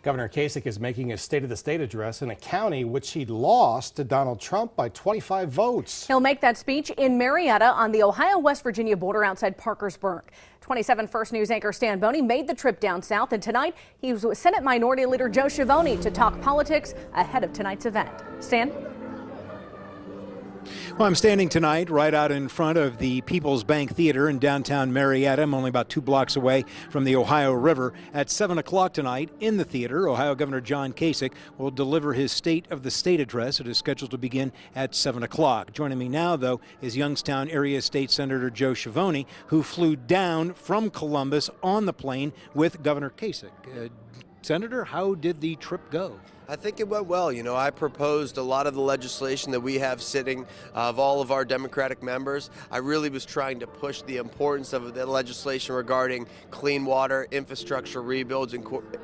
Governor Kasich is making a State of the State address in a county which he lost to Donald Trump by 25 votes. He'll make that speech in Marietta on the Ohio-West Virginia border outside Parkersburg. 27 First News anchor Schiavoni made the trip down south, and tonight he was with Senate Minority Leader Joe Schiavoni to talk politics ahead of tonight's event. Stan? Well, I'm standing tonight right out in front of the People's Bank Theater in downtown Marietta. I'm only about 2 blocks away from the Ohio River. At 7 o'clock tonight in the theater, Ohio Governor John Kasich will deliver his State of the State address. It is scheduled to begin at 7 o'clock. Joining me now, though, is Youngstown Area State Senator Joe Schiavoni, who flew down from Columbus on the plane with Governor Kasich. Senator, how did the trip go? I think it went well. You know, I proposed a lot of the legislation that we have sitting of all of our Democratic members. I really was trying to push the importance of the legislation regarding clean water, infrastructure rebuilds,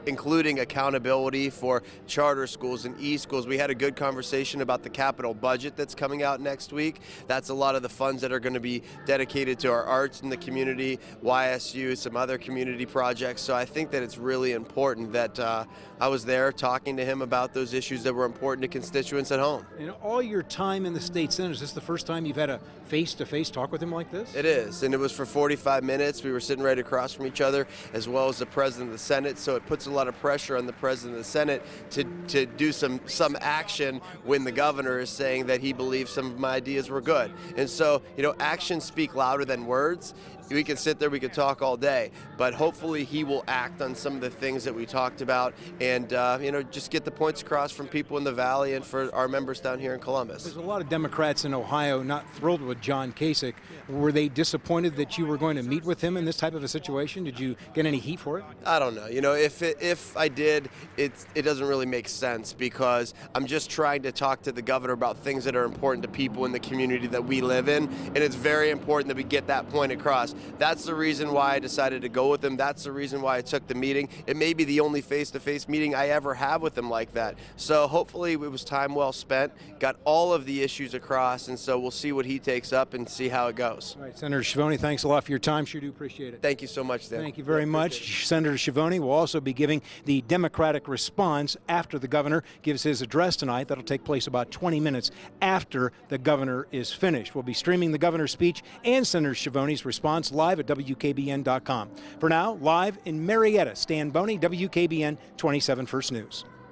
including accountability for charter schools and e-schools. We had a good conversation about the capital budget that's coming out next week. That's a lot of the funds that are going to be dedicated to our arts in the community, YSU, some other community projects. So I think that it's really important that I was there talking to him about those issues that were important to constituents at home. In all your time in the state Senate, is this the first time you've had a face-to-face talk with him like this? It is, and it was for 45 minutes. We were sitting right across from each other, as well as the President of the Senate, so it puts a lot of pressure on the President of the Senate to do some action when the governor is saying that he believes some of my ideas were good. And so, you know, actions speak louder than words. We can sit there, we could talk all day, but hopefully he will act on some of the things that we talked about and, you know, just get the points across from people in the Valley and for our members down here in Columbus. There's a lot of Democrats in Ohio not thrilled with John Kasich. Were they disappointed that you were going to meet with him in this type of a situation? Did you get any heat for it? I don't know. You know, if I did, it doesn't really make sense because I'm just trying to talk to the governor about things that are important to people in the community that we live in, and it's very important that we get that point across. That's the reason why I decided to go with him. That's the reason why I took the meeting. It may be the only face-to-face meeting I ever have with him like that. So hopefully it was time well spent, got all of the issues across, and so we'll see what he takes up and see how it goes. All right, Senator Schiavoni, thanks a lot for your time. Sure do appreciate it. Thank you so much, Dan. Thank you very much. Senator Schiavoni will also be giving the Democratic response after the governor gives his address tonight. That'll take place about 20 minutes after the governor is finished. We'll be streaming the governor's speech and Senator Schiavoni's response live at WKBN.com. For now, live in Marietta, Stan Boney, WKBN 27 First News.